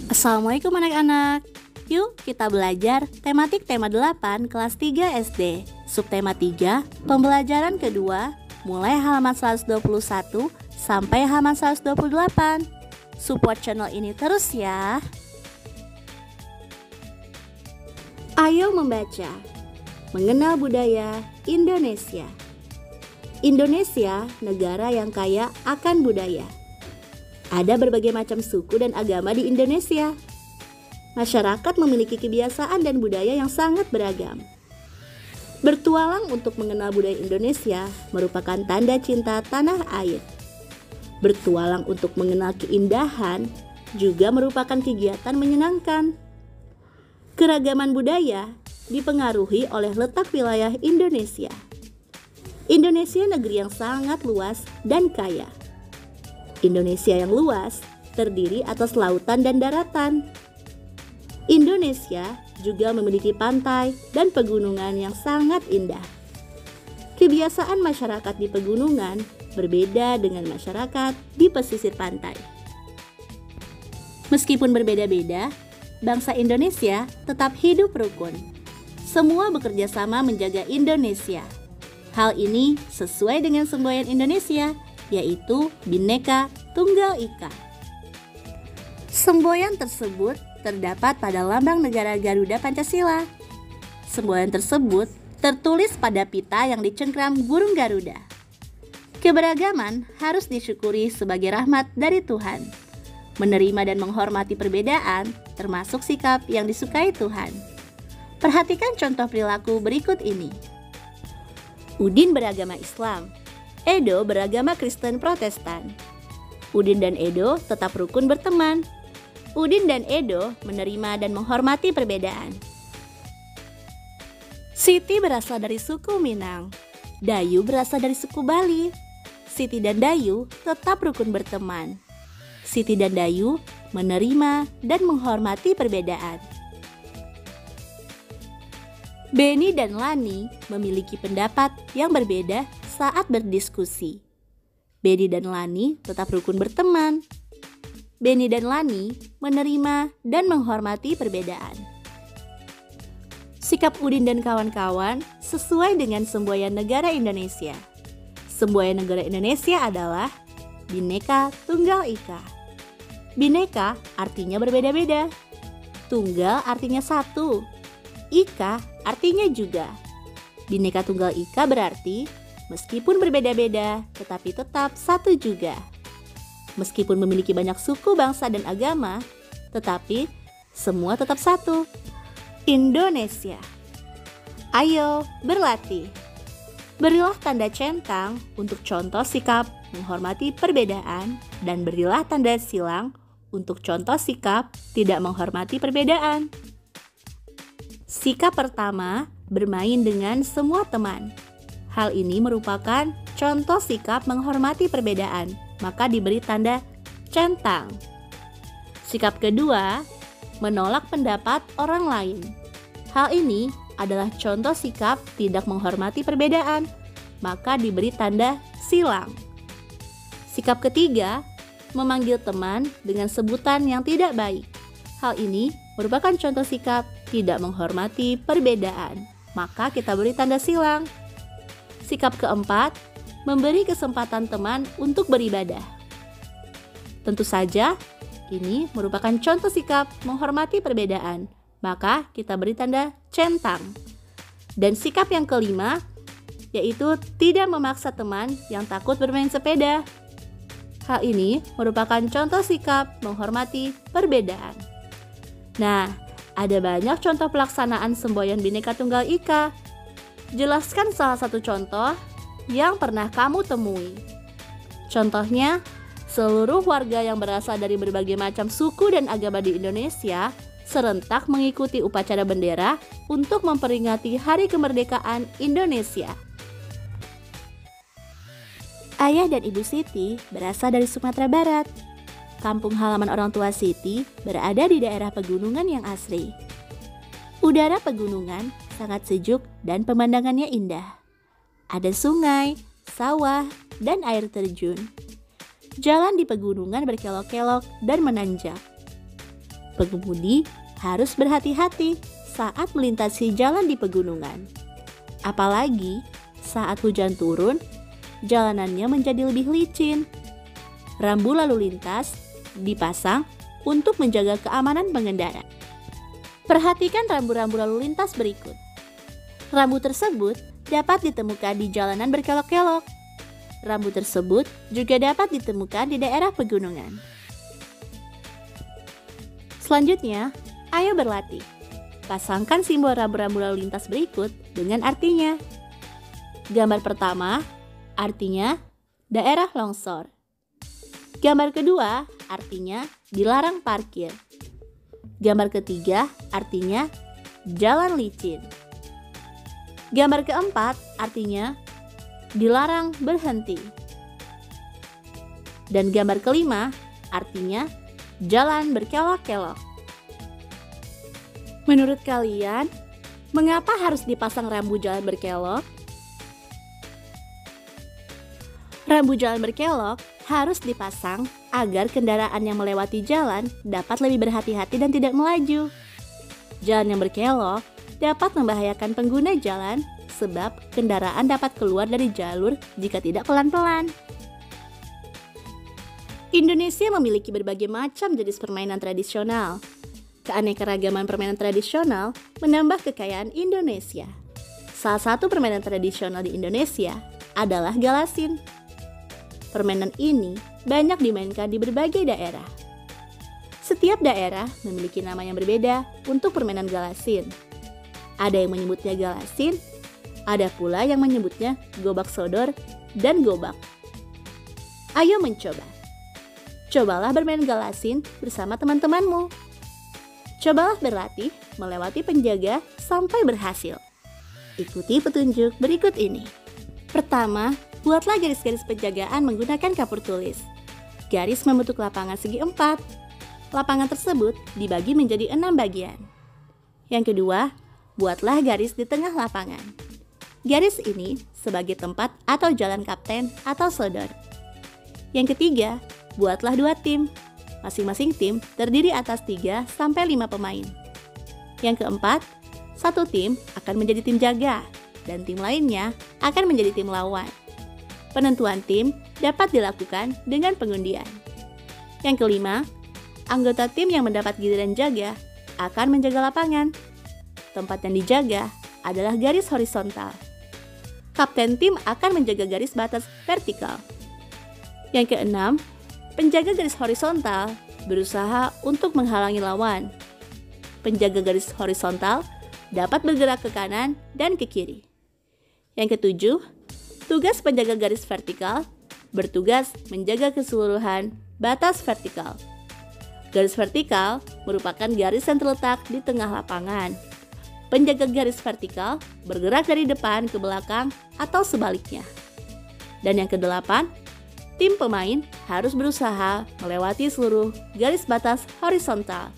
Assalamualaikum anak-anak. Yuk kita belajar tematik tema 8 kelas 3 SD. Subtema 3, pembelajaran kedua, mulai halaman 121 sampai halaman 128. Support channel ini terus ya. Ayo membaca. Mengenal budaya Indonesia. Indonesia negara yang kaya akan budaya. Ada berbagai macam suku dan agama di Indonesia. Masyarakat memiliki kebiasaan dan budaya yang sangat beragam. Bertualang untuk mengenal budaya Indonesia merupakan tanda cinta tanah air. Bertualang untuk mengenal keindahan juga merupakan kegiatan menyenangkan. Keragaman budaya dipengaruhi oleh letak wilayah Indonesia. Indonesia negeri yang sangat luas dan kaya. Indonesia yang luas terdiri atas lautan dan daratan. Indonesia juga memiliki pantai dan pegunungan yang sangat indah. Kebiasaan masyarakat di pegunungan berbeda dengan masyarakat di pesisir pantai. Meskipun berbeda-beda, bangsa Indonesia tetap hidup rukun. Semua bekerja sama menjaga Indonesia. Hal ini sesuai dengan semboyan Indonesia, yaitu Bhinneka Tunggal Ika. Semboyan tersebut terdapat pada lambang negara Garuda Pancasila. Semboyan tersebut tertulis pada pita yang dicengkram burung Garuda. Keberagaman harus disyukuri sebagai rahmat dari Tuhan. Menerima dan menghormati perbedaan termasuk sikap yang disukai Tuhan. Perhatikan contoh perilaku berikut ini. Udin beragama Islam. Edo beragama Kristen Protestan. Udin dan Edo tetap rukun berteman. Udin dan Edo menerima dan menghormati perbedaan. Siti berasal dari suku Minang. Dayu berasal dari suku Bali. Siti dan Dayu tetap rukun berteman. Siti dan Dayu menerima dan menghormati perbedaan. Beni dan Lani memiliki pendapat yang berbeda saat berdiskusi. Beni dan Lani tetap rukun berteman. Beni dan Lani menerima dan menghormati perbedaan. Sikap Udin dan kawan-kawan sesuai dengan semboyan negara Indonesia. Semboyan negara Indonesia adalah Bhinneka Tunggal Ika. Bhinneka artinya berbeda-beda. Tunggal artinya satu. Ika artinya juga. Bhinneka Tunggal Ika berarti meskipun berbeda-beda, tetapi tetap satu juga. Meskipun memiliki banyak suku, bangsa, dan agama, tetapi semua tetap satu. Indonesia. Ayo berlatih. Berilah tanda centang untuk contoh sikap menghormati perbedaan dan berilah tanda silang untuk contoh sikap tidak menghormati perbedaan. Sikap pertama, bermain dengan semua teman. Hal ini merupakan contoh sikap menghormati perbedaan, maka diberi tanda centang. Sikap kedua, menolak pendapat orang lain. Hal ini adalah contoh sikap tidak menghormati perbedaan, maka diberi tanda silang. Sikap ketiga, memanggil teman dengan sebutan yang tidak baik. Hal ini merupakan contoh sikap tidak menghormati perbedaan, maka kita beri tanda silang. Sikap keempat, memberi kesempatan teman untuk beribadah. Tentu saja, ini merupakan contoh sikap menghormati perbedaan, maka kita beri tanda centang. Dan sikap yang kelima, yaitu tidak memaksa teman yang takut bermain sepeda. Hal ini merupakan contoh sikap menghormati perbedaan. Nah, ada banyak contoh pelaksanaan semboyan Bhinneka Tunggal Ika. Jelaskan salah satu contoh yang pernah kamu temui. Contohnya, seluruh warga yang berasal dari berbagai macam suku dan agama di Indonesia serentak mengikuti upacara bendera untuk memperingati Hari Kemerdekaan Indonesia. Ayah dan Ibu Siti berasal dari Sumatera Barat. Kampung halaman orang tua Siti berada di daerah pegunungan yang asri. Udara pegunungan sangat sejuk dan pemandangannya indah. Ada sungai, sawah, dan air terjun. Jalan di pegunungan berkelok-kelok dan menanjak. Pengemudi harus berhati-hati saat melintasi jalan di pegunungan. Apalagi saat hujan turun, jalanannya menjadi lebih licin. Rambu lalu lintas dipasang untuk menjaga keamanan pengendara. Perhatikan rambu-rambu lalu lintas berikut. Rambu tersebut dapat ditemukan di jalanan berkelok-kelok. Rambu tersebut juga dapat ditemukan di daerah pegunungan. Selanjutnya, ayo berlatih. Pasangkan simbol rambu-rambu lalu lintas berikut dengan artinya. Gambar pertama, artinya daerah longsor. Gambar kedua, artinya dilarang parkir. Gambar ketiga, artinya jalan licin. Gambar keempat, artinya dilarang berhenti. Dan gambar kelima, artinya jalan berkelok-kelok. Menurut kalian, mengapa harus dipasang rambu jalan berkelok? Rambu jalan berkelok harus dipasang agar kendaraan yang melewati jalan dapat lebih berhati-hati dan tidak melaju. Jalan yang berkelok dapat membahayakan pengguna jalan sebab kendaraan dapat keluar dari jalur jika tidak pelan-pelan. Indonesia memiliki berbagai macam jenis permainan tradisional. Keanekaragaman permainan tradisional menambah kekayaan Indonesia. Salah satu permainan tradisional di Indonesia adalah galasin. Permainan ini banyak dimainkan di berbagai daerah. Setiap daerah memiliki nama yang berbeda untuk permainan galasin. Ada yang menyebutnya galasin, ada pula yang menyebutnya gobak sodor dan gobak. Ayo mencoba. Cobalah bermain galasin bersama teman-temanmu. Cobalah berlatih melewati penjaga sampai berhasil. Ikuti petunjuk berikut ini. Pertama, buatlah garis-garis penjagaan menggunakan kapur tulis. Garis membentuk lapangan segi 4. Lapangan tersebut dibagi menjadi 6 bagian. Yang kedua, buatlah garis di tengah lapangan. Garis ini sebagai tempat atau jalan kapten atau sodor. Yang ketiga, buatlah 2 tim. Masing-masing tim terdiri atas 3-5 pemain. Yang keempat, satu tim akan menjadi tim jaga dan tim lainnya akan menjadi tim lawan. Penentuan tim dapat dilakukan dengan pengundian. Yang kelima, anggota tim yang mendapat giliran jaga akan menjaga lapangan. Tempat yang dijaga adalah garis horizontal. Kapten tim akan menjaga garis batas vertikal. Yang keenam, penjaga garis horizontal berusaha untuk menghalangi lawan. Penjaga garis horizontal dapat bergerak ke kanan dan ke kiri. Yang ketujuh, tugas penjaga garis vertikal bertugas menjaga keseluruhan batas vertikal. Garis vertikal merupakan garis yang terletak di tengah lapangan. Penjaga garis vertikal bergerak dari depan ke belakang atau sebaliknya. Dan yang kedelapan, tim pemain harus berusaha melewati seluruh garis batas horizontal.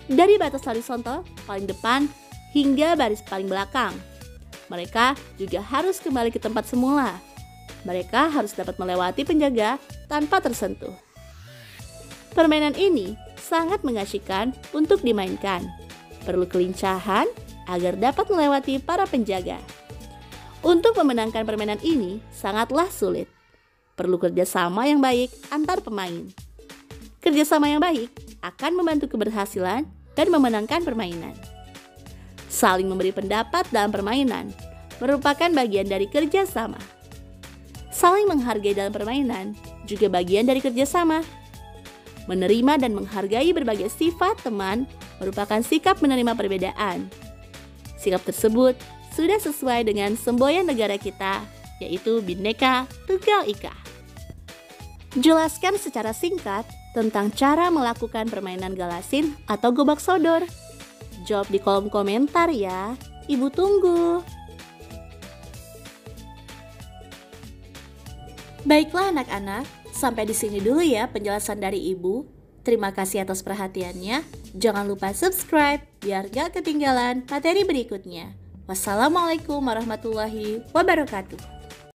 Dari batas horizontal paling depan hingga baris paling belakang. Mereka juga harus kembali ke tempat semula. Mereka harus dapat melewati penjaga tanpa tersentuh. Permainan ini sangat mengasyikkan untuk dimainkan. Perlu kelincahan agar dapat melewati para penjaga. Untuk memenangkan permainan ini sangatlah sulit. Perlu kerjasama yang baik antar pemain. Kerjasama yang baik akan membantu keberhasilan dan memenangkan permainan. Saling memberi pendapat dalam permainan merupakan bagian dari kerjasama. Saling menghargai dalam permainan juga bagian dari kerjasama. Menerima dan menghargai berbagai sifat teman merupakan sikap menerima perbedaan. Sikap tersebut sudah sesuai dengan semboyan negara kita, yaitu Bhinneka Tunggal Ika. Jelaskan secara singkat tentang cara melakukan permainan galasin atau gobak sodor. Jawab di kolom komentar ya, Ibu tunggu. Baiklah anak-anak, sampai di sini dulu ya penjelasan dari Ibu. Terima kasih atas perhatiannya. Jangan lupa subscribe biar gak ketinggalan materi berikutnya. Wassalamualaikum warahmatullahi wabarakatuh.